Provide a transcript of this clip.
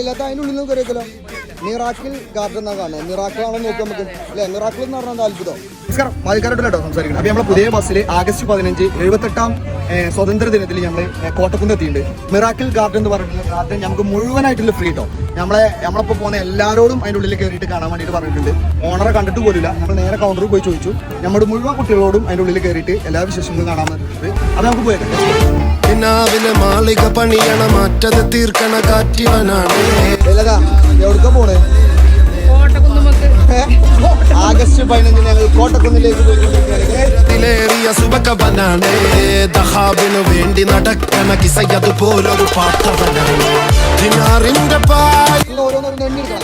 ഇല്ലാത്ത അതിൻ്റെ ഉള്ളിൽ നിന്ന് കയറിയല്ലോ. മിറാക്കിൾ ഗാർഡൻ എന്നാ കാണുന്നത്. മിറാക്കിൾ ആണോ നോക്കാം നമുക്ക് അല്ലെ. മിറാക്കിൾ എന്ന് പറഞ്ഞാൽ അത്ഭുതം. നമസ്കാരം, മാലിക്കാരോട്ടോ സംസാരിക്കുന്നത്. അപ്പോൾ നമ്മളെ പുതിയ ബസ്സിൽ ആഗസ്റ്റ് 15 78ാം സ്വാതന്ത്ര്യ ദിനത്തിൽ നമ്മൾ കോട്ടക്കുന്ന് എത്തിയിട്ടുണ്ട്. മിറാക്കിൾ ഗാർഡൻ എന്ന് പറഞ്ഞിട്ടുള്ള ഗാർഡൻ നമുക്ക് മുഴുവനായിട്ടുള്ള ഫ്രീ കേട്ടോ. നമ്മളിപ്പോൾ പോകുന്ന എല്ലാവരോടും അതിൻ്റെ ഉള്ളിൽ കയറിയിട്ട് കാണാൻ വേണ്ടിയിട്ട് പറഞ്ഞിട്ടുണ്ട്. ഓണറെ കണ്ടിട്ട് പോലില്ല. നമ്മൾ നേരെ കൗണ്ടറിൽ പോയി ചോദിച്ചു. നമ്മുടെ മുഴുവൻ കുട്ടികളോടും അതിൻ്റെ ഉള്ളിൽ കയറിയിട്ട് എല്ലാ വിശേഷങ്ങളും കാണാൻ പറ്റിയിട്ടുണ്ട്. അത് നമുക്ക് പോയേക്കാം. മാളിക പണിയണ മാറ്റത് തീർക്കണ കാറ്റിവനാണ്. എവിടുക്ക പോണേ? ആഗസ്റ്റ് 15 ഞങ്ങൾ കോട്ടക്കുന്നിലേക്ക് പോയിലേറിയ സുബകവനാണ്. ദഹാബിനു വേണ്ടി നടക്കണ കിസയതുപോലൊരു പാട്ടവനാണ്. ദിനാറിന്റെ പായ ഓരോന്നോരോന്ന് എണ്ണിയെടുക്കണം.